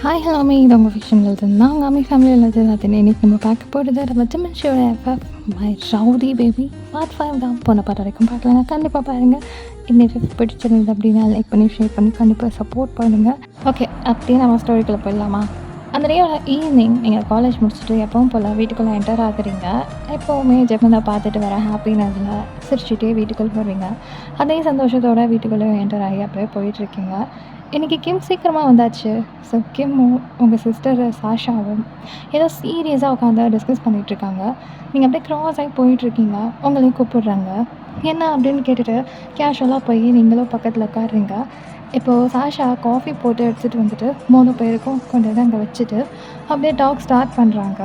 Hi hello அம்மி, இது உங்கள் ஃபிக்ஷன் எழுது. நாங்கள் அம்மி ஃபேமிலியில் எழுது. இன்றைக்கி நம்ம பார்க்க போகிறது நம்ம ஷோட FF my rowdy baby part 5 தான். போன பார்ட் வரைக்கும் பார்க்கலன்னா கண்டிப்பாக பாருங்கள். இந்த எஃப்எஃப் பிடிச்சிருந்தது அப்படின்னா லைக் பண்ணி ஷேர் பண்ணி கண்டிப்பாக சப்போர்ட் பண்ணுங்கள். ஓகே, அப்படியே நம்ம ஸ்டோரிக்குள்ளே போயிடலாமா? அந்த டேயோட ஈவினிங் நீங்கள் காலேஜ் முடிச்சுட்டு எப்பவும் போல் வீட்டுக்குள்ளே என்டர் ஆகுறீங்க. எப்போவுமே ஜெமினை பார்த்துட்டு வர ஹாப்பினஸில் சிரிச்சுட்டே வீட்டுக்குள்ளே வருவீங்க. அதே சந்தோஷத்தோடு வீட்டுக்குள்ளே என்டர் ஆகி அப்படியே போயிட்டுருக்கீங்க. இன்றைக்கி கிம் சீக்கிரமாக வந்தாச்சு. ஸோ கிம்மும் உங்கள் சிஸ்டர் சாஷாவும் ஏதோ சீரியஸாக உட்காந்து டிஸ்கஸ் பண்ணிகிட்ருக்காங்க. நீங்கள் அப்படியே க்ராஸ் ஆகி போயிட்டுருக்கீங்க. உங்களையும் கூப்பிடுறாங்க. என்ன அப்படின்னு கேட்டுட்டு கேஷுவலாக போய் நீங்களும் பக்கத்தில் உட்காடுறீங்க. இப்போது சாஷா காஃபி போட்டு எடுத்துகிட்டு வந்துட்டு 3 பேருக்கும் கொண்டு வந்து அங்கே வச்சுட்டு அப்படியே டாக் ஸ்டார்ட் பண்ணுறாங்க.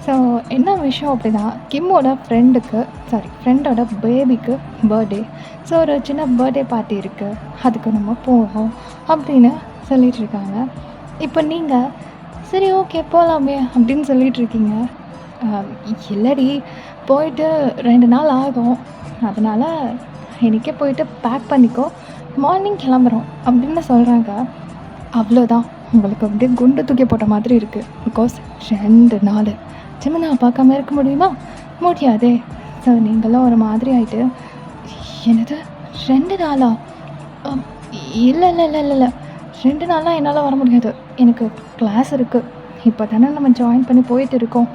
ஸோ என்ன விஷயம் அப்படின்னா, கிம்மோட ஃப்ரெண்டோட பேபிக்கு பர்த்டே. ஸோ ஒரு சின்ன பர்த்டே பார்ட்டி இருக்குது, அதுக்கு நம்ம போகணும் அப்படின்னு சொல்லிகிட்ருக்காங்க. இப்போ நீங்கள் சரி ஓகே போகலாமே அப்படின்னு சொல்லிகிட்ருக்கீங்க. இல்லடி, போயிட்டு 2 நாள் ஆகும், அதனால் இன்றைக்கே போயிட்டு பேக் பண்ணிக்கோ, மார்னிங் கிளம்புறோம் அப்படின்னு சொல்கிறாங்க. அவ்வளோதான், உங்களுக்கு அப்படியே குண்டு தூக்கி போட்ட மாதிரி இருக்குது. பிகாஸ் 2 நாள் ஜெமினா பார்க்காம இருக்க முடியுமா? முடியாதே. ஸோ நீங்களும் ஒரு மாதிரி ஆகிட்டு, என்னது 2 நாளா? இல்லை இல்லை இல்லை இல்லை இல்லை 2 நாளாக என்னால் வர முடியாது, எனக்கு கிளாஸ் இருக்குது. இப்போ தானே நம்ம ஜாயின் பண்ணி போயிட்டு இருக்கோம்.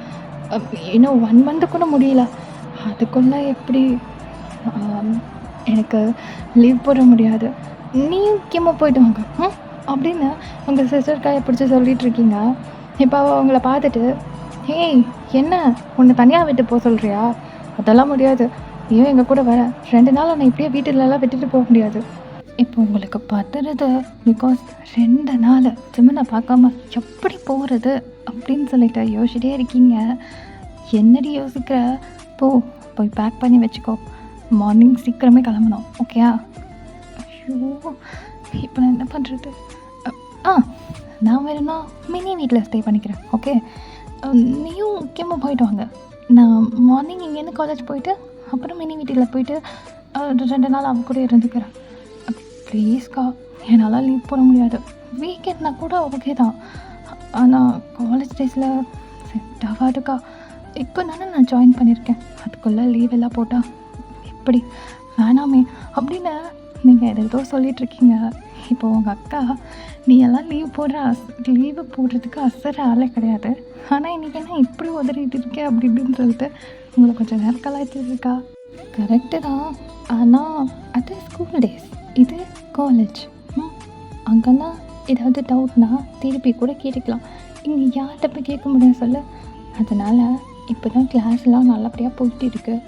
இன்னும் 1 மந்த்து கூட முடியல, அதுக்குள்ளே எப்படி எனக்கு லீவ் போட முடியாது. நீயும் கிம்மா போயிட்டு வாங்க அப்படின்னு உங்கள் சிஸ்டர் கையை பிடிச்சி சொல்லிகிட்ருக்கீங்க. இப்போ அவங்கள பார்த்துட்டு, ஏய் என்ன உன்னை தனியாக விட்டு போக சொல்கிறியா? அதெல்லாம் முடியாது, நீயும் எங்கள் கூட வர. 2 நாள் உன்னை இப்படியே வீட்டிலலாம் விட்டுட்டு போக முடியாது. இப்போ உங்களுக்கு பத்துறது பிகாஸ் 2 நாள் ஜெமினை பார்க்காம எப்படி போகிறது அப்படின்னு சொல்லிட்டு யோசிச்சிட்டே இருக்கீங்க. என்னடி யோசிக்கிற? போய் பேக் பண்ணி வச்சுக்கோ, மார்னிங் சீக்கிரமே கிளம்பணும், ஓகேயா? ஐயோ, இப்போ நான் என்ன பண்ணுறது? நான் வேணும்னா மினி வீட்டில் ஸ்டே பண்ணிக்கிறேன், ஓகே? நீயும் முக்கியமாக போயிட்டு வாங்க. நான் மார்னிங் இங்கேருந்து காலேஜ் போயிட்டு அப்புறம் மினி வீட்டில் போயிட்டு 2 நாள் அவன் கூட இருந்துக்கிறேன். ப்ளீஸ்க்கா, என்னால் லீவ் போட முடியாது. வீக்கெண்ட்னா கூட ஓகே தான், ஆனால் காலேஜ் டேஸில் செட் ஆகாதுக்கா. இப்போ தானே நான் ஜாயின் பண்ணியிருக்கேன், அதுக்குள்ளே லீவ் எல்லாம் போட்டால் எப்படி? வேணாமே அப்படின்னு நீங்கள் எதோ சொல்லிகிட்ருக்கீங்க. இப்போது உங்கள் அக்கா, நீ எல்லாம் லீவு போடுறதுக்கு அசர ஆளே கிடையாது, ஆனால் இன்றைக்கி என்ன இப்படி உதறிட்டு இருக்கே அப்படி இப்படின்னு சொல்லிட்டு உங்களை கொஞ்சம் நேரம் கலாய்ச்சிருக்கா. கரெக்டு தான், ஆனால் அது ஸ்கூல் டேஸ், இது காலேஜ். அங்கெல்லாம் ஏதாவது டவுட்னா திருப்பி கூட கேட்டுக்கலாம். இங்கே யார்கிட்ட போய் கேட்க முடியும் சொல்லு? அதனால் இப்போ தான் கிளாஸ்லாம் நல்லபடியாக போயிட்டு இருக்குது.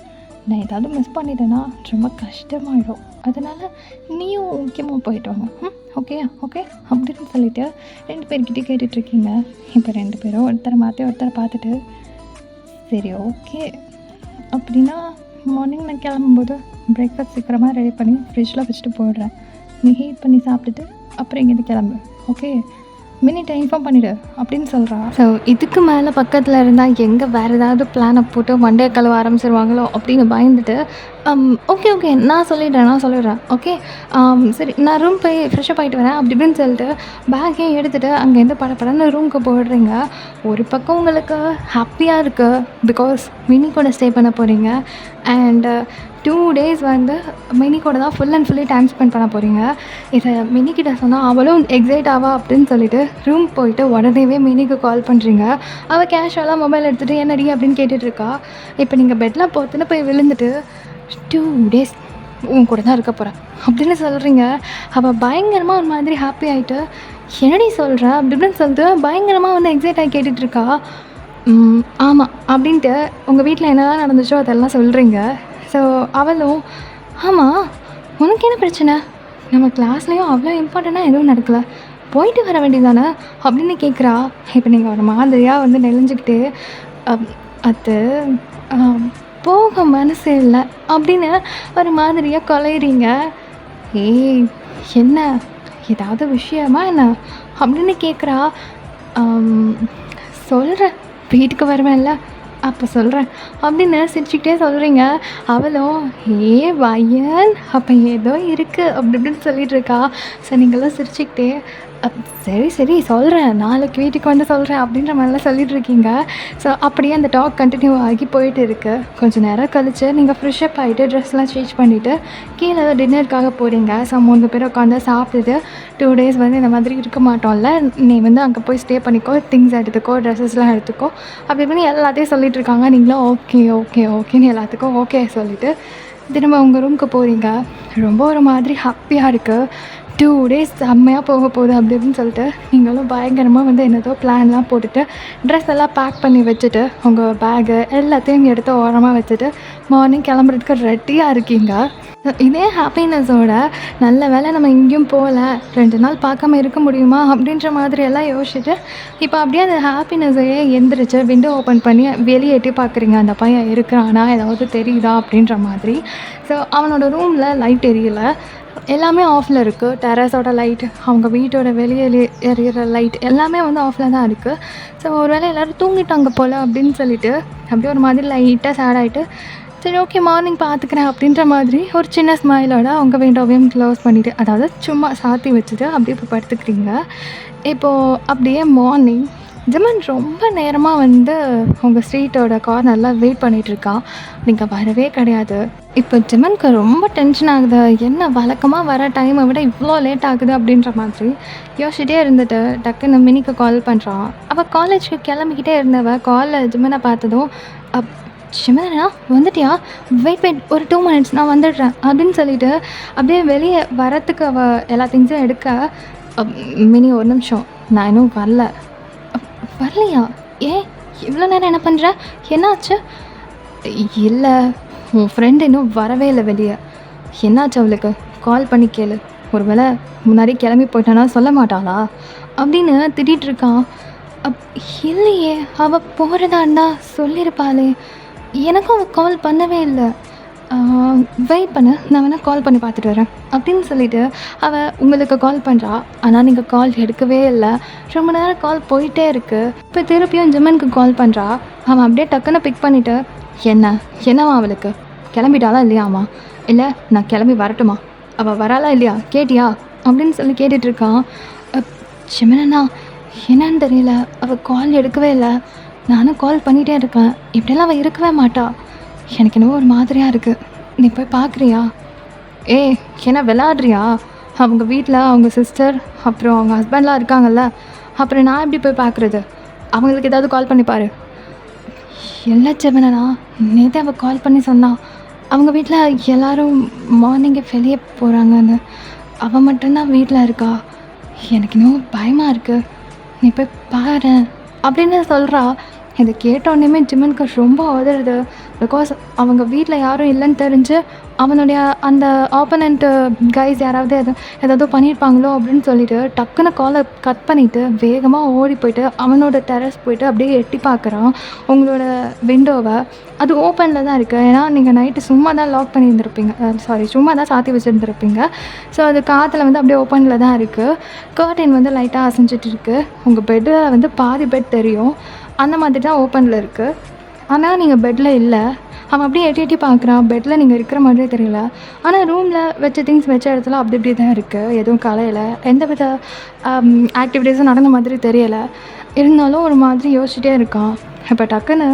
நான் ஏதாவது மிஸ் பண்ணிட்டேன்னா ரொம்ப கஷ்டமாயிடும். அதனால் நீயும் முக்கியமாக போயிட்டு வாங்க, ஓகே அப்படின்னு சொல்லிவிட்டு 2 பேர்கிட்டே கேட்டுட்ருக்கீங்க. இப்போ 2 பேரும் ஒருத்தரை மாற்றி ஒருத்தரை பார்த்துட்டு, சரி ஓகே அப்படின்னா மார்னிங் நான் கிளம்பும்போது பிரேக்ஃபாஸ்ட் சீக்கிரமாக ரெடி பண்ணி ஃப்ரிட்ஜில் வச்சுட்டு போயிடுறேன். நீ ஹீட் பண்ணி சாப்பிட்டுட்டு அப்புறம் இங்கேருந்து கிளம்பு, ஓகே? மினிட்டை இன்ஃபார்ம் பண்ணிவிடு அப்படின்னு சொல்கிறா. ஸோ இதுக்கு மேலே பக்கத்தில் இருந்தால் எங்கே வேறு ஏதாவது பிளானை போட்டு மண்டே கழுவ ஆரம்பிச்சிருவாங்களோ அப்படின்னு பயந்துட்டு, ஓகே நான் சொல்லிடுறேன், ஓகே சரி நான் ரூம் போய் ஃப்ரெஷ்ஷப் ஆகிட்டு வரேன் அப்படி இப்படின்னு சொல்லிட்டு பேக்கையும் எடுத்துகிட்டு அங்கேருந்து படப்படன்னு ரூமுக்கு போயிடுறீங்க. ஒரு பக்கம் உங்களுக்கு ஹாப்பியாக இருக்குது, பிகாஸ் மினி கூட ஸ்டே பண்ண போகிறீங்க. அண்டு 2 days வந்து மினி கூட தான் full and fully time spend பண்ண போகிறீங்க. இதை மினிக்கிட்ட சொன்னால் அவளும் எக்ஸைட் ஆவா அப்படின்னு சொல்லிட்டு ரூம் போயிட்டு உடனேவே மினிக்கு கால் பண்ணுறீங்க. அவள் கேஷுவலாக மொபைல் எடுத்துகிட்டு என்னடி அப்படின்னு கேட்டுட்ருக்கா. இப்போ நீங்கள் பெட்டில் போத்துன்னு போய் விழுந்துட்டு 2 days உன் கூட தான் இருக்க போகிறேன் அப்படின்னு சொல்கிறீங்க. அவள் பயங்கரமாக ஒரு மாதிரி ஹாப்பி ஆகிட்டு, என்னடி சொல்கிற அப்படி இப்படின்னு சொல்லிட்டு பயங்கரமாக வந்து எக்ஸைட் ஆகி கேட்டுட்ருக்கா. ஆமாம் அப்படின்ட்டு உங்கள் வீட்டில் என்னெல்லாம் நடந்துச்சோ அதெல்லாம் சொல்கிறீங்க. ஸோ அவளும், ஆமாம் உனக்கு என்ன பிரச்சனை? நம்ம கிளாஸ்லேயும் அவ்வளோ இம்பார்ட்டண்ட்டாக எதுவும் நடக்கலை, போயிட்டு வர வேண்டியதானே அப்படின்னு கேட்குறா. இப்போ நீங்கள் ஒரு மாதிரியாக வந்து நெளிஞ்சிக்கிட்டு, அது போக மனசு இல்லை அப்படின்னு ஒரு மாதிரியாக கொலைறீங்க. ஏய் என்ன, ஏதாவது விஷயமா என்ன அப்படின்னு கேட்குறா. சொல்கிறேன், வீட்டுக்கு வருவேன்ல அப்போ சொல்கிறேன் அப்படின்னு சிரிச்சுக்கிட்டே சொல்கிறீங்க. அவளும் வயன் அப்போ ஏதோ இருக்குது அப்படி இப்படின்னு சொல்லிகிட்ருக்கா. ஸோ நீங்களும் சிரிச்சுக்கிட்டே அப் சரி, சரி சொல்றேன். நாளைக்கு வீட்டுக்கு வந்து சொல்றேன் அப்படின்ற மாதிரிலாம் சொல்லிட்டு இருக்கீங்க. ஸோ அப்படியே அந்த டாக் கன்டின்யூ ஆகி போயிட்டு இருக்கு. கொஞ்சம் நேரம் கழிச்சு நீங்க ஃப்ரெஷ் அப் ஆயிட்டு ட்ரெஸ்லாம் சேஞ்ச் பண்ணிட்டு கீழ டின்னருக்காக போறீங்க. ஸோ 3 பேரும் உட்காந்து சாப்பிட்டுட்டு 2 டேஸ் வந்து இந்த மாதிரி இருக்க மாட்டோம்ல. நீ வந்து அங்க போய் ஸ்டே பண்ணிக்கோ. திங்ஸ் எடுத்துக்கோ, ட்ரெஸ்ஸஸ்லாம் எடுத்துக்கோ. அப்படி இப்படின்னு எல்லாத்தையும் சொல்லிட்டு இருக்காங்க. நீங்களும் ஓகே, ஓகே, ஓகேன்னு எல்லாத்துக்கும் ஓகே சொல்லிட்டு திரும்ப உங்க ரூமுக்கு போறீங்க. ரொம்ப ஒரு மாதிரி ஹாப்பியா இருக்கு. 2 டேஸ் செம்மையா போக போகுது அப்படி இப்படின்னு சொல்லிட்டு நீங்களும் பயங்கரமா வந்து என்னதோ பிளான்லாம் போட்டுட்டு ட்ரெஸ் எல்லாம் பேக் பண்ணி வச்சுட்டு உங்கள் பேகு எல்லாத்தையும் எடுத்து ஓரமாக வச்சுட்டு மார்னிங் கிளம்புறதுக்கு ரெடியாக இருக்கீங்க. இதே ஹாப்பினஸோட நல்ல வேளை நம்ம எங்கேயும் போகல, 2 நாள் பார்க்காம இருக்க முடியுமா அப்படின்ற மாதிரி எல்லாம் யோசிச்சுட்டு இப்போ அப்படியே அந்த ஹாப்பினஸையே எந்திரிச்சு விண்டோ ஓப்பன் பண்ணி வெளியே எட்டி பார்க்குறீங்க. அந்த பையன் இருக்கிறானா, ஏதாவது தெரியுதா அப்படின்ற மாதிரி. ஸோ அவனோட ரூமில் லைட் எரியல, எல்லாமே ஆஃபில் இருக்குது. டெரஸோட லைட், அவங்க வீட்டோட வெளியே எரியிற லைட் எல்லாமே வந்து ஆஃபில் தான் இருக்குது. ஸோ ஒரு வேளை எல்லோரும் தூங்கிட்டாங்க போல் அப்படின்னு சொல்லிட்டு அப்படியே ஒரு மாதிரி லைட்டாக சேட் ஆகிட்டு சரி ஓகே மார்னிங் பார்த்துக்கிறேன் அப்படின்ற மாதிரி ஒரு சின்ன ஸ்மைலோட அவங்க விண்டோவையும் க்ளோஸ் பண்ணிவிட்டு, அதாவது சும்மா சாத்தி வச்சுட்டு அப்படியே இப்போ படுத்துக்கிறீங்க. இப்போது அப்படியே மார்னிங் ஜிமன் ரொம்ப நேரமாக வந்து உங்கள் ஸ்ட்ரீட்டோட கார்னரில் வெயிட் பண்ணிகிட்ருக்கான். நீங்கள் வரவே கிடையாது. இப்போ ஜிமனுக்கு ரொம்ப டென்ஷன் ஆகுது. என்ன வழக்கமாக வர டைமை விட இவ்வளோ லேட் ஆகுது அப்படின்ற மாதிரி யோசிச்சுட்டே இருந்துட்டு டக்குன்னு மினிக்கு கால் பண்ணுறான். அவள் காலேஜுக்கு கிளம்பிக்கிட்டே இருந்தவள் காலில் ஜிமனை பார்த்ததும் ஜிமனா வந்துட்டியா, வெயிட் ஒரு 2 minutes நான் வந்துடுறேன் அப்படின்னு சொல்லிட்டு அப்படியே வெளியே வரத்துக்கு அவள் எல்லா திங்ஸும் எடுக்க மினி ஒரு நிமிஷம் நான் இன்னும் வரலையா, ஏன் இவ்வளோ நேரம் என்ன பண்ணுற, என்னாச்சு? இல்லை உன் ஃப்ரெண்டு இன்னும் வரவே இல்லை வெளியே, என்னாச்சு அவளுக்கு, கால் பண்ணி கேளு, ஒரு வேளை முன்னாடி கிளம்பி போயிட்டானா சொல்ல மாட்டாளா அப்படின்னு திட்டிகிட்ருக்கான். இல்லையே, அவள் போகிறதா இருந்தா சொல்லியிருப்பாளே, எனக்கும் அவள் கால் பண்ணவே இல்லை. வெயிட் பண்ணு, நான் வேணால் கால் பண்ணி பார்த்துட்டு வரேன் அப்படின்னு சொல்லிவிட்டு அவள் உங்களுக்கு கால் பண்ணுறா. ஆனால் நீங்கள் கால் எடுக்கவே இல்லை. ரொம்ப நேரம் கால் போயிட்டே இருக்குது. இப்போ திருப்பியும் ஜிமனுக்கு கால் பண்ணுறா. அவன் அப்படியே டக்குன்னு பிக் பண்ணிவிட்டு என்னவா அவளுக்கு, கிளம்பிட்டாளா இல்லையாம்மா, இல்லை நான் கிளம்பி வரட்டுமா, அவள் வராளா இல்லையா கேட்டியா அப்படின்னு சொல்லி கேட்டுட்ருக்கான். ஜிமனா என்னன்னு தெரியல, அவள் கால் எடுக்கவே இல்லை. நானும் கால் பண்ணிகிட்டே இருக்கேன். இப்படியெல்லாம் அவள் இருக்கவே மாட்டா. எனக்கு என்னவோ ஒரு மாதிரியாக இருக்குது. நீ போய் பார்க்குறியா? என்ன விளாட்றியா? அவங்க வீட்டில் அவங்க சிஸ்டர் அப்புறம் அவங்க ஹஸ்பண்ட்லாம் இருக்காங்கல்ல, அப்புறம் நான் எப்படி போய் பார்க்குறது? அவங்களுக்கு ஏதாவது கால் பண்ணி பாரு. இல்லை ஜெமினா, நேற்றே அவள் கால் பண்ணி சொன்னான் அவங்க வீட்டில் எல்லோரும் மார்னிங்கே வெளியே போகிறாங்கன்னு. அவள் மட்டும்தான் வீட்டில் இருக்கா. எனக்கு இன்னும் பயமாக இருக்குது. நீ போய் பாரு அப்படின்னு சொல்கிறா. இதை கேட்டோடனேமே ஜிமனுக்கு ரொம்ப உதறுது. பிகாஸ் அவங்க வீட்டில் யாரும் இல்லைன்னு தெரிஞ்சு அவனுடைய அந்த ஆப்போனண்ட்டு கைஸ் யாராவது ஏதாவது பண்ணியிருப்பாங்களோ அப்படின்னு சொல்லிட்டு டக்குன்னு காலை கட் பண்ணிவிட்டு வேகமாக ஓடி போயிட்டு அவனோட டெரஸ் போயிட்டு அப்படியே எட்டி பார்க்குறான் உங்களோட விண்டோவை. அது ஓப்பனில் தான் இருக்குது. ஏன்னா நீங்கள் நைட்டு சும்மா தான் லாக் பண்ணியிருந்துருப்பீங்க, சும்மா தான் சாத்தி வச்சுருந்துருப்பீங்க. ஸோ அது காற்றுல வந்து அப்படியே ஓப்பனில் தான் இருக்குது. கர்டைன் வந்து லைட்டாக அசைஞ்சிட்டு இருக்குது. உங்கள் பெட்டில் வந்து பாதி பெட் தெரியும், அந்த மாதிரி தான் ஓப்பனில் இருக்குது. ஆனால் நீங்கள் பெட்டில் இல்லை. அவன் அப்படியே எட்டி எட்டி பார்க்குறான். பெட்டில் நீங்கள் இருக்கிற மாதிரியே தெரியல. ஆனால் ரூமில் வச்ச திங்ஸ் வச்ச இடத்துல அப்படி இப்படி தான் இருக்குது. எதுவும் கலையில் எந்த வித ஆக்டிவிட்டீஸும் நடந்த மாதிரி தெரியலை. இருந்தாலும் ஒரு மாதிரி யோசிச்சுட்டே இருக்கான். இப்போ டக்குன்னு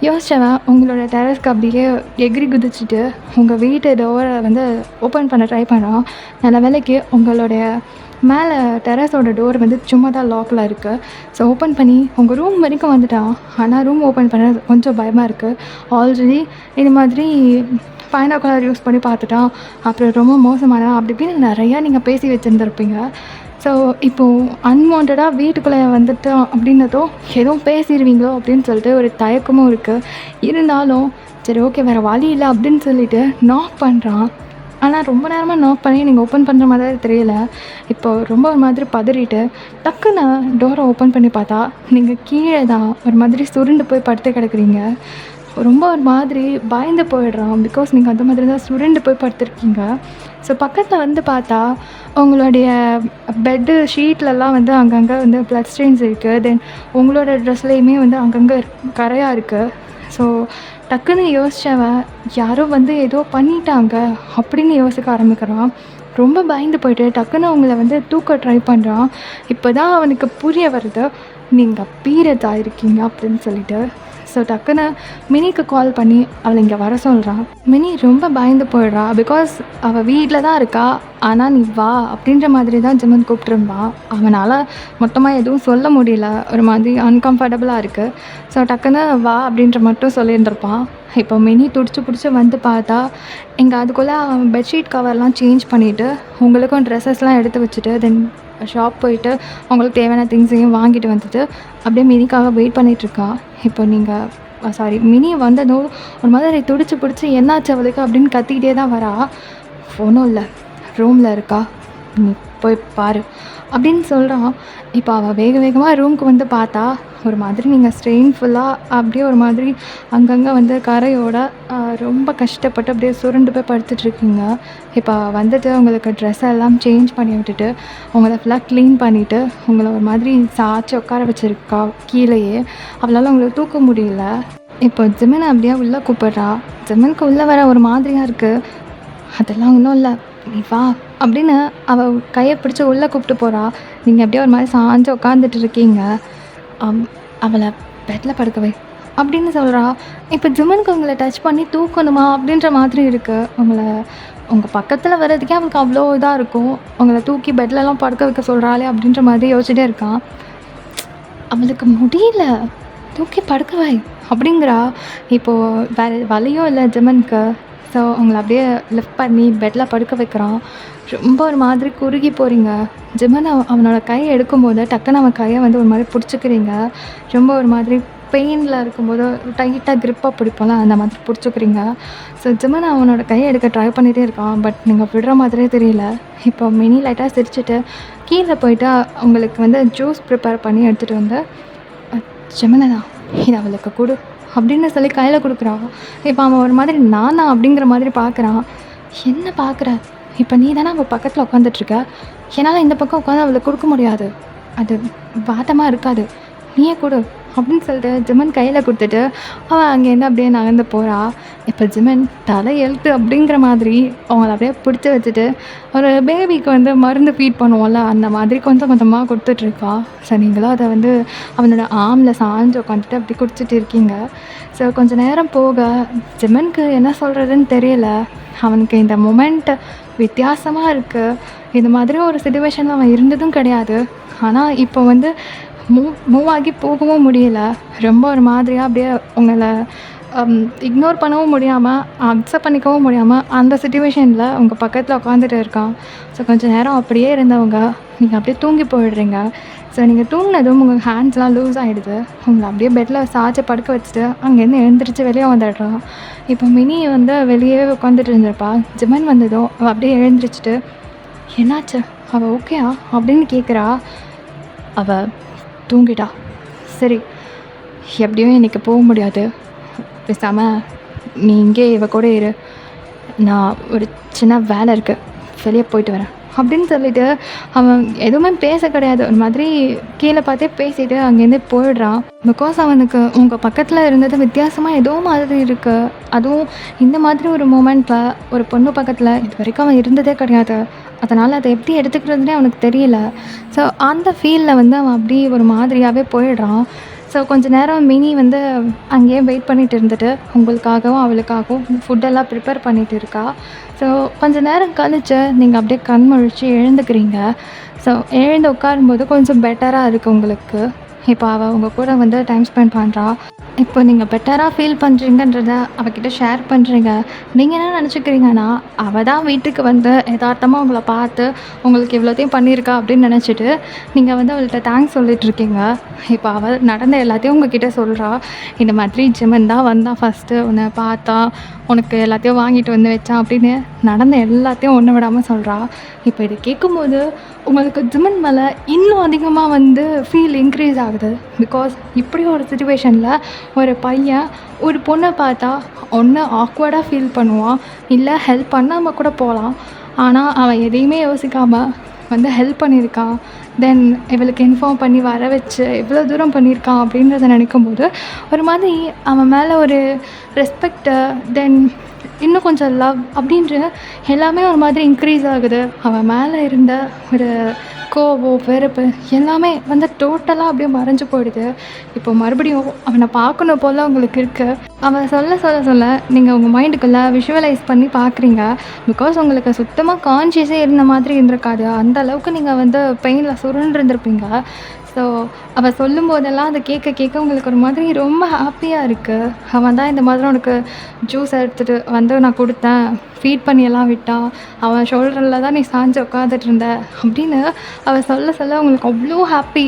யோசித்தவன் உங்களோட டெரஸ்க்கு அப்படியே எகிரி குதிச்சுட்டு உங்கள் வீட்டு டோரை வந்து ஓப்பன் பண்ண ட்ரை பண்ணுறான். நல்ல வேளைக்கு உங்களுடைய மேலே டெரஸோட டோர் வந்து சும்மா தான் லாக்கில் இருக்குது. ஸோ ஓப்பன் பண்ணி உங்கள் ரூம் வரைக்கும் வந்துட்டான். ஆனால் ரூம் ஓப்பன் பண்ண கொஞ்சம் பயமாக இருக்குது. ஆல்ரெடி இது மாதிரி பைனாகுலர் யூஸ் பண்ணி பார்த்துட்டான். அப்புறம் ரொம்ப மோசமான அப்படி இப்படின்னு நிறையா நீங்கள் பேசி வச்சுருந்துருப்பீங்க. ஸோ இப்போது அன்வான்டாக வீட்டுக்குள்ளே வந்துட்டோம் அப்படின்னதும் எதுவும் பேசிடுவீங்களோ அப்படின்னு சொல்லிட்டு ஒரு தயக்கமும் இருக்குது. இருந்தாலும் சரி ஓகே வேறு வழி இல்லை அப்படின்னு சொல்லிட்டு நாக் பண்ணுறான். ஆனால் ரொம்ப நேரமாக நாக் பண்ணி நீங்கள் ஓப்பன் பண்ணுற மாதிரி தெரியல. இப்போது ரொம்ப ஒரு மாதிரி பதறிட்டு டக்குன்னு டோரை ஓப்பன் பண்ணி பார்த்தா நீங்கள் கீழே தான் ஒரு மாதிரி சுருண்டு போய் படுத்து கிடக்குறீங்க. ரொம்ப ஒரு மாதிரி பயந்து போயிடுறான். பிகாஸ் நீங்கள் அந்த மாதிரி தான் சுருண்டு போய் படுத்துருக்கீங்க. ஸோ பக்கத்தில் வந்து பார்த்தா உங்களுடைய பெட்டு ஷீட்லலாம் வந்து அங்கங்கே வந்து ப்ளட் ஸ்டெயின்ஸ் இருக்குது. தென் உங்களோட ட்ரெஸ்லேயுமே வந்து அங்கங்கே கரையாக இருக்குது. ஸோ டக்குன்னு யோசித்தவன் யாரோ வந்து ஏதோ பண்ணிட்டாங்க அப்படின்னு யோசிக்க ஆரம்பிக்கிறான். ரொம்ப பயந்து போயிட்டு டக்குன்னு அவங்கள வந்து தூக்க ட்ரை பண்ணுறான். இப்போ தான் அவனுக்கு புரிய வருது, நீங்கள் பீரியட்ஸ் ஆகிருக்கீங்க அப்படின்னு சொல்லிட்டு. ஸோ டக்குன்னு மினிக்கு கால் பண்ணி அவளை இங்கே வர சொல்கிறான். மினி ரொம்ப பயந்து போயிடுறா. பிகாஸ் அவள் வீட்டில் தான் இருக்கா. ஆனால் நீ வா அப்படின்ற மாதிரி தான் ஜிமன் கூப்பிட்ருந்தான். அவனால் மொத்தமாக எதுவும் சொல்ல முடியல, ஒரு மாதிரி அன்கம்ஃபர்டபுளாக இருக்குது. ஸோ டக்குன்னு வா அப்படின்ற மட்டும் சொல்லியிருந்திருப்பான். இப்போ மினி துடிச்சு பிடிச்சி வந்து பார்த்தா இங்கே அதுக்குள்ளே அவன் பெட்ஷீட் கவர்லாம் சேஞ்ச் பண்ணிவிட்டு உங்களுக்கும் ட்ரெஸ்ஸஸ்லாம் எடுத்து வச்சுட்டு தென் ஷாப் போயிட்டு அவங்களுக்கு தேவையான திங்ஸையும் வாங்கிட்டு வந்துட்டு அப்படியே மினிக்காக வெயிட் பண்ணிகிட்ருக்கா. இப்போ நீங்கள் சாரி மினி வந்ததும் ஒரு மாதிரி துடிச்சு பிடிச்சி என்னாச்சு அவளுக்கு அப்படின்னு கத்திக்கிட்டே தான் வரா. ஃபோனும் இல்லை, ரூமில் இருக்கா, நீ போய் பாரு அப்படின்னு சொல்கிறான். இப்போ அவள் வேக வேகமாக ரூமுக்கு வந்து பார்த்தா ஒரு மாதிரி நீங்கள் ஸ்ட்ரெயின்ஃபுல்லாக அப்படியே ஒரு மாதிரி அங்கங்கே வந்து கரையோட ரொம்ப கஷ்டப்பட்டு அப்படியே சுருண்டு போய் படுத்துட்ருக்கீங்க. இப்போ வந்துட்டு உங்களுக்கு ட்ரெஸ் எல்லாம் சேஞ்ச் பண்ணி விட்டுட்டு உங்களை ஃபுல்லாக க்ளீன் பண்ணிவிட்டு உங்களை ஒரு மாதிரி சாய்ச்சி உட்கார வச்சுருக்கா கீழேயே. அவளால் உங்களுக்கு தூக்க முடியல. இப்போ ஜிமனை அப்படியே உள்ளே கூப்பிட்றா. ஜிமனுக்கு உள்ளே வர ஒரு மாதிரியாக இருக்குது. அதெல்லாம் ஒன்றும் இல்லை, நீ வா அப்படின்னு அவள் கையை பிடிச்சி உள்ளே கூப்பிட்டு போகிறா. நீங்கள் அப்படியே ஒரு மாதிரி சாஞ்சு உட்காந்துட்டு இருக்கீங்க. அவளை பெட்டில் படுக்கவே அப்படின்னு சொல்கிறா. இப்போ ஜிமனுக்கு உங்களை டச் பண்ணி தூக்கணுமா அப்படின்ற மாதிரி இருக்குது. உங்கள் பக்கத்தில் வர்றதுக்கே அவனுக்கு அவ்வளோ இதாக இருக்கும். உங்களை தூக்கி பெட்லலாம் படுக்க வைக்க சொல்கிறாளே அப்படின்ற மாதிரி யோசிச்சுட்டே இருக்கான். அவளுக்கு முடியல, தூக்கி படுக்கவை அப்படிங்கிறா. இப்போது வேறு வழியும் இல்லை ஜிமனுக்கு. ஸோ அவங்கள அப்படியே லிஃப்ட் பண்ணி பெட்டில் படுக்க வைக்கிறான். ரொம்ப ஒரு மாதிரி குறுகி போகிறீங்க. ஜிமன் அவனோட கையை எடுக்கும்போது டக்குன்னு அவன் கையை வந்து ஒரு மாதிரி பிடிச்சிக்கிறீங்க. ரொம்ப ஒரு மாதிரி பெயினில் இருக்கும்போது டைட்டாக க்ரிப்பாக பிடிப்போம்ல, அந்த மாதிரி பிடிச்சிக்கிறீங்க. ஸோ ஜிமன் அவனோட கையை எடுக்க ட்ரை பண்ணிகிட்டே இருக்கான். பட் நீங்கள் விடுற மாதிரியே தெரியல. இப்போ மினி லைட்டாக சிரிச்சுட்டு கீழே போயிட்டு அவங்களுக்கு வந்து ஜூஸ் ப்ரிப்பேர் பண்ணி எடுத்துகிட்டு வந்து ஜிமனை தான் இது அவளுக்கு கொடு அப்படின்னு சொல்லி கையில் கொடுக்குறான். இப்போ அவன் ஒரு மாதிரி நானா அப்படிங்கிற மாதிரி பார்க்குறான். என்ன பார்க்குற, இப்போ நீ தானே அவள் பக்கத்தில் உட்காந்துட்ருக்க, என்னால் இந்த பக்கம் உட்காந்து அவளுக்கு கொடுக்க முடியாது, அது வாதமாக இருக்காது, நீயே கொடு அப்படின்னு சொல்லிட்டு ஜிமன் கையில் கொடுத்துட்டு அவன் அங்கேருந்து அப்படியே நகர்ந்து போகிறா. இப்போ ஜிமன் தலை எழுத்து அப்படிங்கிற மாதிரி அவங்கள அப்படியே பிடிச்சி வச்சுட்டு ஒரு பேபிக்கு வந்து மருந்து ஃபீட் பண்ணுவோம்ல, அந்த மாதிரி கொஞ்சம் கொஞ்சமாக கொடுத்துட்ருக்கா. ஸோ நீங்களும் அதை வந்து அவனோட ஆமில் சாஞ்சு உட்காந்துட்டு அப்படி குடிச்சிட்டு இருக்கீங்க. ஸோ கொஞ்சம் நேரம் போக ஜிமனுக்கு என்ன சொல்கிறதுன்னு தெரியல. அவனுக்கு இந்த மொமெண்ட் வித்தியாசமாக இருக்குது. இது மாதிரி ஒரு சிச்சுவேஷனில் அவன் இருந்ததும் கிடையாது. ஆனால் இப்போ வந்து மூவ் ஆகி போகவும் முடியல. ரொம்ப ஒரு மாதிரியாக அப்படியே உங்களை இக்னோர் பண்ணவும் முடியாமல் அக்செப்ட் பண்ணிக்கவும் முடியாமல் அந்த சிச்சுவேஷனில் உங்கள் பக்கத்தில் உட்காந்துட்டு இருக்கான். ஸோ கொஞ்சம் நேரம் அப்படியே இருந்தவங்க நீங்கள் அப்படியே தூங்கி போயிடுறீங்க. ஸோ நீங்கள் தூங்கினதும் உங்கள் ஹேண்ட்ஸ்லாம் லூஸ் ஆகிடுது. உங்களை அப்படியே பெட்டில் சாய்ச்சி படுக்க வச்சுட்டு அங்கேருந்து எழுந்திரிச்சு வெளியே வந்துடுறான். இப்போ மினி வந்து வெளியே உட்காந்துட்டு இருந்திருப்பா. ஜிமன் வந்ததும் அவள் அப்படியே எழுந்திரிச்சிட்டு என்னாச்சு, அவள் ஓகேயா அப்படின்னு கேட்குறா. அவள் தூங்கிட்டா. சரி, எப்படியும் இன்றைக்கி போக முடியாது, பேசாமல் நீ இங்கே இவ கூட இரு, நான் ஒரு சின்ன வேலை இருக்குது, வெளியே போயிட்டு வரேன் அப்படின்னு சொல்லிவிட்டு அவன் எதுவுமே பேச கிடையாது. ஒரு மாதிரி கீழே பார்த்தே பேசிவிட்டு அங்கேருந்தே போயிடுறான். பிகாஸ் அவனுக்கு உங்கள் பக்கத்தில் இருந்தது வித்தியாசமாக ஏதோ மாதிரி இருக்குது. அதுவும் இந்த மாதிரி ஒரு மூமெண்ட்டில் ஒரு பொண்ணு பக்கத்தில் இது வரைக்கும் அவன் இருந்ததே கிடையாது. அதனால் அதை எப்படி எடுத்துக்கிறதுனே அவனுக்கு தெரியல. ஸோ அந்த ஃபீலில் வந்து அவன் அப்படி ஒரு மாதிரியாகவே போயிடுறான். ஸோ கொஞ்சம் நேரம் மினி வந்து அங்கேயே வெயிட் பண்ணிகிட்டு இருந்துட்டு உங்களுக்காகவும் அவளுக்காகவும் ஃபுட்டெல்லாம் ப்ரிப்பேர் பண்ணிகிட்டு இருக்கா. ஸோ கொஞ்சம் நேரம் கழிச்சு நீங்கள் அப்படியே கண் முழிச்சு எழுந்துக்கிறீங்க. ஸோ எழுந்து உட்காரும்போது கொஞ்சம் பெட்டராக இருக்குது உங்களுக்கு. இப்போ அவள் உங்கள் கூட வந்து டைம் ஸ்பெண்ட் பண்ணுறா. இப்போ நீங்கள் பெட்டராக ஃபீல் பண்ணுறீங்கன்றத அவகிட்ட ஷேர் பண்ணுறீங்க. நீங்கள் என்ன நினச்சிக்கிறீங்கன்னா அவள் தான் வீட்டுக்கு வந்து யதார்த்தமாக உங்களை பார்த்து உங்களுக்கு இவ்வளோத்தையும் பண்ணியிருக்கா அப்படின்னு நினச்சிட்டு நீங்கள் வந்து அவள்கிட்ட தேங்க்ஸ் சொல்லிகிட்ருக்கீங்க. இப்போ அவள் நடந்த எல்லாத்தையும் உங்ககிட்ட சொல்கிறா. இந்த மாதிரி ஜிமன் தான் வந்தான் ஃபஸ்ட்டு, உன்னை பார்த்தா, உனக்கு எல்லாத்தையும் வாங்கிட்டு வந்து வச்சான் அப்படின்னு நடந்த எல்லாத்தையும் ஒன்று விடாமல் சொல்கிறா. இப்போ இதை கேட்கும்போது உங்களுக்கு ஜிமன் மேலே இன்னும் அதிகமாக வந்து ஃபீல் இன்க்ரீஸ் ஆகுது. பிகாஸ் இப்படி ஒரு சிச்சுவேஷனில் ஒரு பையன் ஒரு பொண்ணை பார்த்தா ஒன்று ஆக்வர்டாக ஃபீல் பண்ணுவான், இல்லை ஹெல்ப் பண்ணாமல் கூட போகலாம். ஆனால் அவன் எதையுமே யோசிக்காமல் வந்து ஹெல்ப் பண்ணியிருக்கான். தென் இவளுக்கு இன்ஃபார்ம் பண்ணி வர வச்சு எவ்வளோ தூரம் பண்ணியிருக்கான் அப்படின்றத நினைக்கும்போது ஒரு மாதிரி அவன் மேலே ஒரு ரெஸ்பெக்டு தென் இன்னும் கொஞ்சம் லவ் அப்படின்ற எல்லாமே ஒரு மாதிரி இன்க்ரீஸ் ஆகுது. அவன் மேலே இருந்த ஒரு கோபம், வெறுப்பு எல்லாமே வந்து டோட்டலாக அப்படியே மறைஞ்சு போயிடுது. இப்போ மறுபடியும் அவனை பார்க்கணும் போல் உங்களுக்கு இருக்குது. அவன் சொல்ல சொல்ல சொல்ல நீங்கள் உங்கள் மைண்டுக்குள்ளே விஷுவலைஸ் பண்ணி பார்க்குறீங்க. பிகாஸ் உங்களுக்கு சுத்தமாக கான்ஷியஸே இருந்த மாதிரி இருந்திருக்காது. அந்த அளவுக்கு நீங்கள் வந்து பெயினில் சுருண்டிருந்திருப்பீங்க. ஸோ அவள் சொல்லும்போதெல்லாம் அதை கேட்க கேட்க உங்களுக்கு ஒரு மாதிரி ரொம்ப ஹாப்பியாக இருக்குது. அவன் தான் இந்த மாதிரி உனக்கு ஜூஸ் எடுத்துகிட்டு வந்து நான் கொடுத்தேன், ஃபீட் பண்ணியெல்லாம் விட்டான், அவன் ஷோல்டரில் தான் நீ சாஞ்சு உட்காந்துட்டு இருந்த அப்படின்னு அவள் சொல்ல சொல்ல உங்களுக்கு அவ்வளோ ஹாப்பி.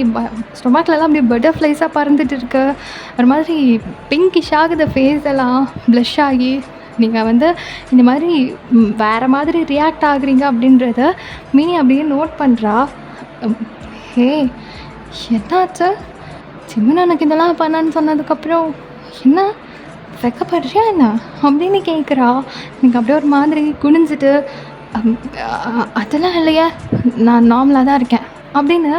ஸ்டொமக்லலாம் அப்படியே பட்டர்ஃப்ளைஸாக பறந்துட்டு இருக்கு. ஒரு மாதிரி பிங்கிஷ் ஆகுது, ஃபேஸ் எல்லாம் ப்ளஷ் ஆகி நீங்கள் வந்து இந்த மாதிரி வேறு மாதிரி ரியாக்ட் ஆகுறீங்க அப்படின்றத மினி அப்படியே நோட் பண்ணுறா. ஹே, என்னாச்சு? சிம்மன் எனக்கு இதெல்லாம் பண்ணான்னு சொன்னதுக்கப்புறம் என்ன வெக்கப்படுறியா என்ன அப்படின்னு கேட்குறா. நீங்கள் அப்படியே ஒரு மாதிரி குனிஞ்சிட்டு அதெல்லாம் இல்லையே, நான் நார்மலாக தான் இருக்கேன் அப்படின்னு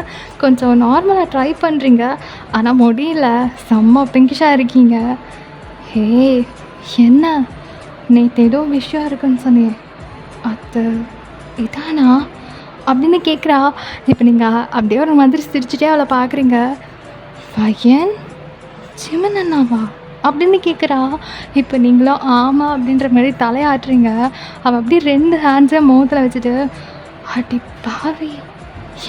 கொஞ்சம் நார்மலாக ட்ரை பண்ணுறீங்க. ஆனால் முடியல, செம்ம பிங்கிஷாக இருக்கீங்க. ஹே, என்ன நேற்று ஏதோ விஷயம் இருக்குன்னு சொன்னியே, அது இதானா அப்படின்னு கேட்குறா. இப்போ நீங்கள் அப்படியே ஒரு மாதிரி சிரிச்சுட்டே அவளை பார்க்குறீங்க. பையன் சிமன் அண்ணாவா அப்படின்னு கேட்குறா. இப்போ நீங்களும் ஆமாம் அப்படின்ற மாதிரி தலையாட்டுறீங்க. அவள் அப்படியே 2 ஹேண்ட்ஸை முகத்தில் வச்சுட்டு, அடி பாவி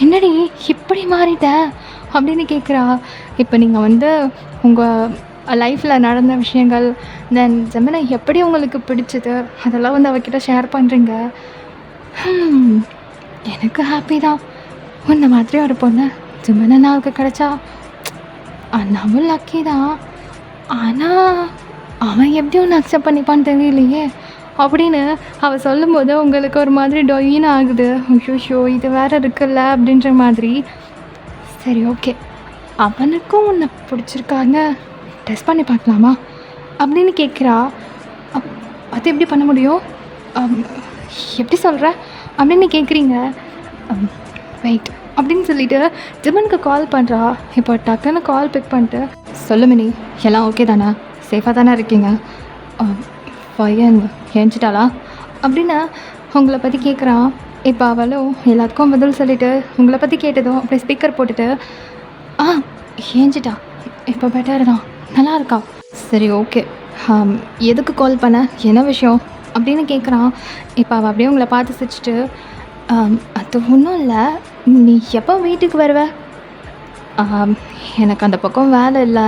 என்னடி இப்படி மாறிட்ட அப்படின்னு கேட்குறா. இப்போ நீங்கள் வந்து உங்கள் லைஃப்பில் நடந்த விஷயங்கள், தென் ஜெமினை எப்படி உங்களுக்கு பிடிச்சது அதெல்லாம் வந்து அவகிட்ட ஷேர் பண்ணுறீங்க. எனக்கு ஹாப்பி தான், உன்ன மாதிரி ஒரு பொண்ணு ஜெமின் அண்ணாவுக்கு கிடச்சா. அண்ணாவும் லக்கி தான், ஆனால் அவன் எப்படி ஒன்று அக்செப்ட் பண்ணிப்பான்னு தெரியலையே அப்படின்னு அவள் சொல்லும்போது உங்களுக்கு ஒரு மாதிரி டொயின்னு ஆகுது. ஐயோ இது வேறு இருக்குல்ல அப்படின்ற மாதிரி. சரி, ஓகே, அவனுக்கும் உன்னை பிடிச்சிருக்காங்க, டெஸ்ட் பண்ணி பார்க்கலாமா அப்படின்னு கேட்குறா. அது எப்படி பண்ண முடியும், எப்படி சொல்கிற அப்படின்னு கேட்குறீங்க. வெயிட் அப்படின்னு சொல்லிவிட்டு ஜிமனுக்கு கால் பண்ணுறா. இப்போ டக்குன்னு கால் பிக் பண்ணிட்டு, சொல்லு மினி, எல்லாம் ஓகே தானே, சேஃபாக தானே இருக்கீங்க, பையன் ஏஞ்சிட்டாளா அப்படின்னு உங்களை பற்றி கேட்குறான். இப்போ அவளும் எல்லாத்துக்கும் பதில் சொல்லிவிட்டு உங்களை பற்றி கேட்டதும் அப்படியே ஸ்பீக்கர் போட்டுட்டு, ஏஞ்சிட்டா, இப்போ பெட்டர் தான், நல்லா இருக்கா, சரி ஓகே, எதுக்கு கால் பண்ண, என்ன விஷயம் அப்படின்னு கேட்குறான். இப்போ அவள் அப்படியே உங்களை பார்த்து சிரிச்சிட்டு, அது ஒன்றும் இல்லை, நீ எப்போ வீட்டுக்கு வருவ, எனக்கு அந்த பக்கம் வேலை இல்லை,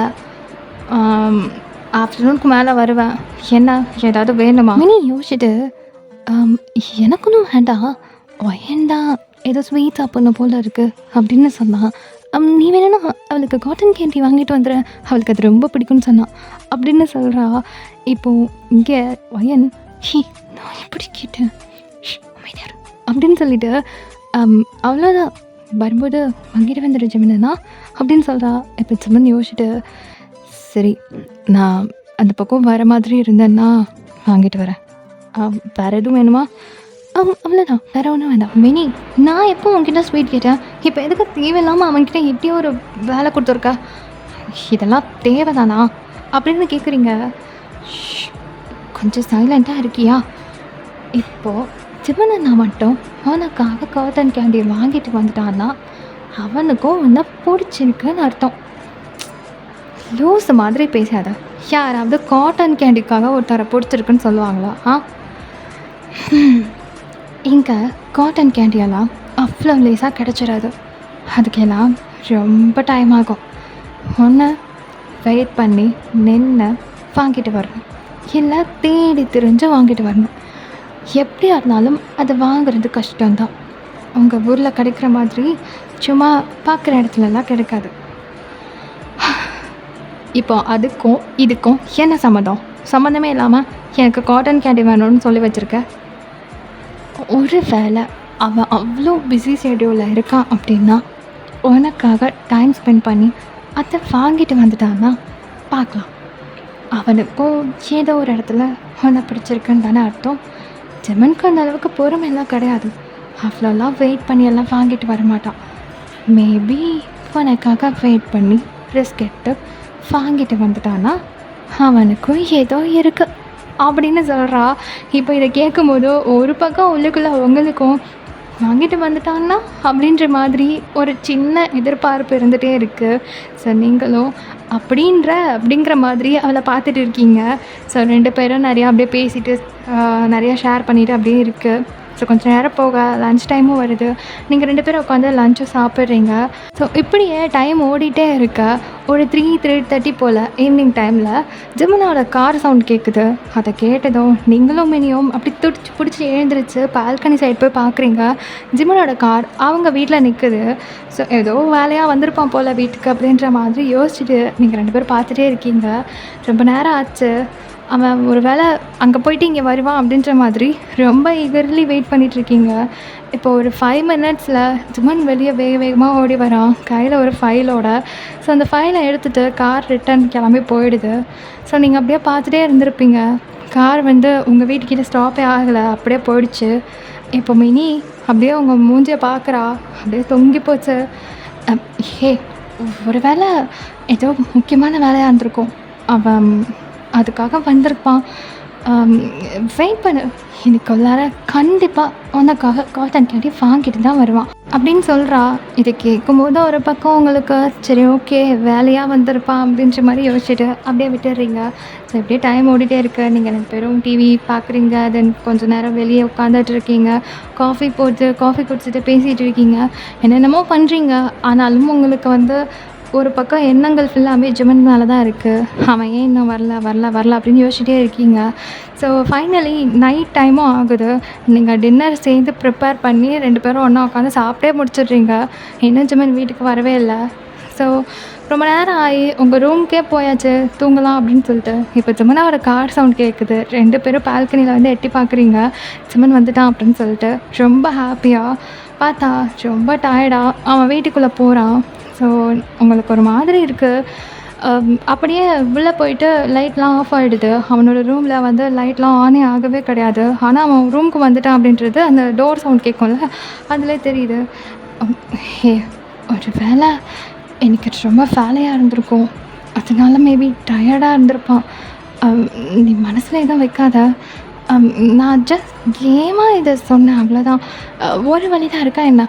ஆஃப்டர்நூனுக்கு மேலே வருவேன், என்ன ஏதாவது வேணுமா மினி யோசிச்சுட்டு, எனக்குன்னு வேண்டாம், ஒயன்டா ஏதோ ஸ்வீட் சாப்பிட்ணும் போல் இருக்குது அப்படின்னு சொன்னான். நீ வேணும்னா அவளுக்கு காட்டன் கேண்டி வாங்கிட்டு வந்துடுறேன், அவளுக்கு அது ரொம்ப பிடிக்கும்னு சொன்னான் அப்படின்னு சொல்கிறா. இப்போது இங்கே ஒயன், நான் எப்படி கேட்டேன் அப்படின்னு சொல்லிட்டு அவ்வளோதான், வரும்போது வாங்கிட்டு வந்துடு ஜெமினா அப்படின்னு சொல்கிறா. இப்போ ஜெமின் யோசிச்சுட்டு, சரி நான் அந்த பக்கம் வர மாதிரி இருந்தேன்னா வாங்கிட்டு வரேன், வேறு எதுவும் வேணுமா, அவ்வளோதான், வேறு ஒன்றும் வேண்டாம். மினி, நான் எப்போ உங்ககிட்ட ஸ்வீட் கேட்டேன், இப்போ எதுக்கு தேவையில்லாமல் அவன்கிட்ட எப்படியோ ஒரு வேலை கொடுத்துருக்கா, இதெல்லாம் தேவைதானா அப்படின்னு கேட்குறீங்க. கொஞ்சம் சைலண்ட்டாக இருக்கியா. இப்போது ஜிவனண்ணா மட்டும் அவனுக்காக காட்டன் கேண்டி வாங்கிட்டு வந்துட்டான்னா அவனுக்கும் வந்து பிடிச்சிருக்குன்னு அர்த்தம். லூஸ் மாதிரி பேசாத, யாராவது காட்டன் கேண்டிக்காக ஒருத்தரை பிடிச்சிருக்குன்னு சொல்லுவாங்களா? இங்கே காட்டன் கேண்டியெல்லாம் அவ்வளோ லேஸாக கிடச்சிடாது, அதுக்கெல்லாம் ரொம்ப டைம் ஆகும். ஒன்று வெயிட் பண்ணி நின்று வாங்கிட்டு வரணும், இல்லை தேடி திரிஞ்சு வாங்கிட்டு வரணும். எப்படியா இருந்தாலும் அதை வாங்குறது கஷ்டம்தான். உங்கள் ஊரில் கிடைக்கிற மாதிரி சும்மா பார்க்குற இடத்துலலாம் கிடைக்காது. இப்போ அதுக்கும் இதுக்கும் என்ன சம்மந்தமே இல்லாமல் எனக்கு காட்டன் கேண்டி வேணும்னு சொல்லி வச்சுருக்க. ஒரு வேளை அவன் அவ்வளோ பிஸி ஷெட்யூலில் இருக்கான் அப்படின்னா உனக்காக டைம் ஸ்பெண்ட் பண்ணி அதை வாங்கிட்டு வந்துட்டான்னா பார்க்கலாம். அவனுக்கும் ஏதோ ஒரு இடத்துல அவனை பிடிச்சிருக்குன்னு தானே அர்த்தம். ஜெமனுக்கு அந்த அளவுக்கு பொறுமையெல்லாம் கிடையாது, அவ்வளோலாம் வெயிட் பண்ணி எல்லாம் வாங்கிட்டு வரமாட்டான். மேபி உனக்காக வெயிட் பண்ணி ரிஸ்க் எடுத்து வாங்கிட்டு வந்துட்டான்னா அவனுக்கும் ஏதோ இருக்குது அப்படின்னு சொல்கிறா. இப்போ இதை கேட்கும்போது ஒரு பக்கம் உள்ளுக்குள்ளே உங்களுக்கும் வாங்கிட்டு வந்துட்டான்னா அப்படின்ற மாதிரி ஒரு சின்ன எதிர்பார்ப்பு இருந்துகிட்டே இருக்குது. ஸோ நீங்களும் அப்படிங்கிற மாதிரி அவளை பார்த்துட்டு இருக்கீங்க. ஸோ 2 பேரும் நிறையா அப்படியே பேசிட்டு நிறையா ஷேர் பண்ணிவிட்டு அப்படியே இருக்குது. ஸோ கொஞ்சம் நேரம் போக லன்ச் டைமும் வருது. நீங்கள் 2 பேரும் உட்காந்து லன்ச்சும் சாப்பிட்றீங்க. ஸோ இப்படியே டைம் ஓடிட்டே இருக்க ஒரு 3:30 போல் ஈவினிங் டைமில் ஜிமினோட கார் சவுண்ட் கேட்குது. அதை கேட்டதும் நீங்களும் மினியும் அப்படி துடிச்சு பிடிச்சி எழுந்திரிச்சு பால்கனி சைடு போய் பார்க்குறீங்க. ஜிமினோட கார் அவங்க வீட்டில் நிற்குது. ஸோ ஏதோ வேலையாக வந்திருப்பான் போல் வீட்டுக்கு அப்படின்ற மாதிரி யோசிச்சுட்டு நீங்கள் 2 பேரும் பார்த்துட்டே இருக்கீங்க. ரொம்ப நேரம் ஆச்சு. அவன் ஒரு வேளை அங்கே போயிட்டு இங்கே வருவான் அப்படின்ற மாதிரி ரொம்ப ஈகர்லி வெயிட் பண்ணிகிட்ருக்கீங்க. இப்போ ஒரு 5 மினிட்ஸில் ஜிமன் வெளியே வேகமாக ஓடி வரான் கையில் ஒரு ஃபைலோட. ஸோ அந்த ஃபைலை எடுத்துகிட்டு கார் ரிட்டன் கிளம்பி போயிடுது. ஸோ நீங்கள் அப்படியே பார்த்துட்டே இருந்திருப்பீங்க. கார் உங்கள் வீட்டுக்கிட்ட ஸ்டாப்பே ஆகலை, அப்படியே போயிடுச்சு. இப்போ மினி அப்படியே உங்கள் மூஞ்சியை பார்க்குறா. அப்படியே தொங்கி போச்சு. ஹே, ஒரு வேளை ஏதோ முக்கியமான வேலையாக இருந்திருக்கும். அவன் அதுக்காக வந்திருப்பான். வெயிட் பண்ணு, இன்னைக்குள்ளார கண்டிப்பாக உனக்காக காட்டன் கேண்டி வாங்கிட்டு தான் வருவான் அப்படின்னு சொல்கிறா. இதை கேட்கும்போது ஒரு பக்கம் உங்களுக்கு சரி ஓகே வேலையாக வந்திருப்பான் அப்படின்ற மாதிரி யோசிச்சுட்டு அப்படியே விட்டுடுறீங்க. ஸோ இப்படியே டைம் ஓடிட்டே இருக்கு. நீங்கள் 2 பேரும் டிவி பார்க்குறீங்க. தென் கொஞ்சம் நேரம் வெளியே உட்காந்துட்டு இருக்கீங்க. காஃபி குடிச்சிட்டு பேசிகிட்டு இருக்கீங்க. என்னென்னமோ பண்ணுறீங்க. ஆனாலும் உங்களுக்கு ஒரு பக்கம் எண்ணங்கள் ஃபுல்லாமே ஜிமன் மேலே தான் இருக்குது. அவன் ஏன் இன்னும் வரல அப்படின்னு யோசிச்சுட்டே இருக்கீங்க. ஸோ ஃபைனலி நைட் டைமும் ஆகுது. நீங்கள் டின்னர் சேர்ந்து ப்ரிப்பேர் பண்ணி 2 பேரும் ஒன்றா உட்காந்து சாப்பிட்டே முடிச்சிடுறீங்க. இன்னும் ஜிமன் வீட்டுக்கு வரவே இல்லை. ஸோ ரொம்ப நேரம் ஆகி உங்கள் ரூம்க்கே போயாச்சு, தூங்கலாம் அப்படின்னு சொல்லிட்டு இப்போ ஜிமனோட கார் சவுண்ட் கேட்குது. 2 பேரும் பால்கனியில் எட்டி பார்க்குறீங்க. ஜிமன் வந்துட்டான் அப்படின்னு சொல்லிட்டு ரொம்ப ஹாப்பியாக பார்த்தா ரொம்ப டயர்டாக அவன் வீட்டுக்குள்ளே போகிறான். ஸோ உங்களுக்கு ஒரு மாதிரி இருக்குது. அப்படியே உள்ளே போயிட்டு லைட்லாம் ஆஃப் ஆகிடுது. அவனோட ரூமில் லைட்லாம் ஆனே ஆகவே கிடையாது. ஆனால் அவன் ரூமுக்கு வந்துட்டான் அப்படின்றது அந்த டோர் சவுண்ட் கேட்கும்ல, அதிலே தெரியுது. ஹே, ஒரு வேளை எனக்கு ரொம்ப வேலையாக இருந்திருக்கும், அதனால மேபி டயர்டாக இருந்திருப்பான். நீ மனசில் எதுவும் வைக்காத. நான் ஜஸ்ட் கேமாக இதை சொன்னேன், அவ்வளோதான். ஒரு வழி தான் இருக்கா என்ன,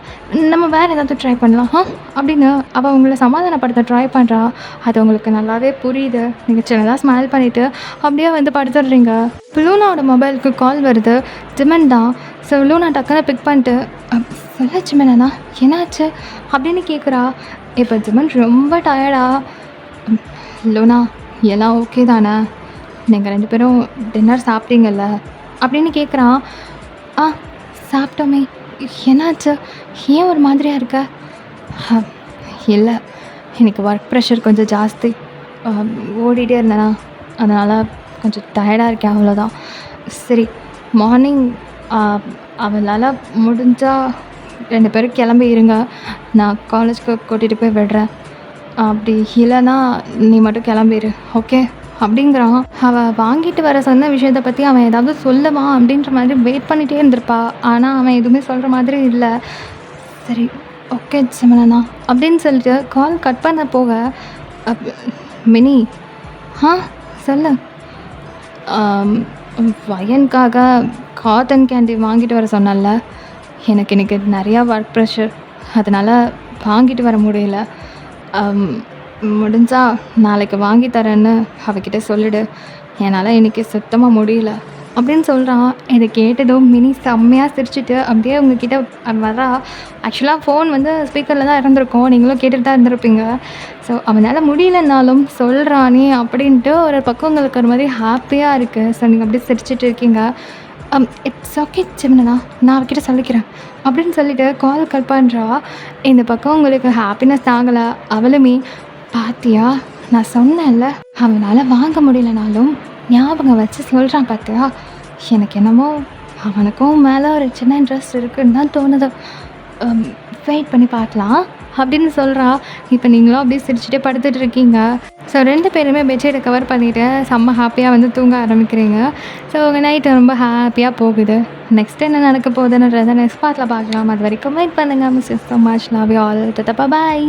நம்ம வேறு ஏதாவது ட்ரை பண்ணலாம் அப்படின்னு அவள் உங்களை சமாதானப்படுத்த ட்ரை பண்ணுறா. அது உங்களுக்கு நல்லாவே புரியுது. நீங்கள் சின்னதாக ஸ்மைல் பண்ணிவிட்டு அப்படியே படுத்துடுறீங்க. இப்போ லூனாவோட மொபைலுக்கு கால் வருது. ஜிமன் தான். ஸோ லூனா டக்குன்னு பிக் பண்ணிட்டு சொல்ல ஜிமனா என்னாச்சு அப்படின்னு கேட்குறா. இப்போ ஜிமன் ரொம்ப டயர்டா, லூனா எல்லாம் ஓகே தானே, நீங்கள் 2 பேரும் டின்னர் சாப்பிட்டீங்கல்ல அப்படின்னு கேட்குறான். ஆ சாப்பிட்டோமே, என்னாச்சு, ஏன் ஒரு மாதிரியாக இருக்க? இல்லை, எனக்கு ஒர்க் ப்ரெஷர் கொஞ்சம் ஜாஸ்தி, ஓடிட்டே இருந்தேனா, அதனால் கொஞ்சம் டயர்டாக இருக்கேன், அவ்வளோதான். சரி, மார்னிங் அவளால் முடிஞ்சால் 2 பேரும் கிளம்பி இருங்க, நான் காலேஜ்க்கு கூட்டிகிட்டு போய் விடுறேன். அப்படி இல்லைன்னா நீ மட்டும் கிளம்பிடு, ஓகே அப்படிங்கிறான். அவள் வாங்கிட்டு வர சொன்ன விஷயத்தை பற்றி அவன் ஏதாவது சொல்லுவான் அப்படின்ற மாதிரி வெயிட் பண்ணிகிட்டே இருந்திருப்பா. ஆனால் அவன் எதுவுமே சொல்கிற மாதிரி இல்லை. சரி ஓகே ஜிமனா அப்படின்னு சொல்லிட்டு கால் கட் பண்ண போக மினி சொல்லு, வயனுக்காக காட்டன் கேண்டி வாங்கிட்டு வர சொன்னல, எனக்கு இன்றைக்கி நிறையா ஒர்க் ப்ரெஷர், அதனால் வாங்கிட்டு வர முடியல. முடிஞ்சால் நாளைக்கு வாங்கி தரேன்னு அவகிட்ட சொல்லிடு, என்னால் இன்றைக்கி சுத்தமாக முடியல அப்படின்னு சொல்கிறான். இதை கேட்டதும் மினி செம்மையாக சிரிச்சுட்டு அப்படியே உங்ககிட்ட வரா. ஆக்சுவலாக ஃபோன் ஸ்பீக்கரில் தான் இருந்திருக்கும், நீங்களும் கேட்டுட்டு தான் இருந்திருப்பீங்க. ஸோ அவனால் முடியலன்னாலும் சொல்கிறானே அப்படின்ட்டு ஒரு பக்கம் உங்களுக்கு ஒரு மாதிரி ஹாப்பியாக இருக்குது. ஸோ நீங்கள் அப்படியே சிரிச்சிட்டு இருக்கீங்க. இட்ஸ் ஓகே ஜிமனா, நான் அவகிட்ட சொல்லிக்கிறேன் அப்படின்னு சொல்லிவிட்டு கால் கட் பண்ணுறா. இந்த பக்கம் உங்களுக்கு ஹாப்பினஸ் தாங்கலை. அவளுமே பாத்தியா, நான் சொன்னேன்ல அவனால் வாங்க முடியலனாலும் ஞாபகம் வச்சு சொல்கிறான் பார்த்தியா, எனக்கு என்னமோ அவனுக்கும் மேலே ஒரு சின்ன இன்ட்ரெஸ்ட் இருக்குதுன்னு தான் தோணுது, வெயிட் பண்ணி பார்க்கலாம் அப்படின்னு சொல்கிறா. இப்போ நீங்களும் அப்படியே சிரிச்சுட்டே படுத்துட்டு இருக்கீங்க. ஸோ 2 பேருமே பெட்ஷீட்டை கவர் பண்ணிவிட்டு செம்ம ஹாப்பியாக தூங்க ஆரம்பிக்கிறீங்க. ஸோ உங்கள் நைட்டு ரொம்ப ஹாப்பியாக போகுது. நெக்ஸ்ட் என்ன நடக்க போகுதுன்றதை நெக்ஸ்ட் பார்ட்டில் பார்க்கலாம். அது வரைக்கும் வெயிட் பண்ணுங்கள். Miss you so much, love you all, bye.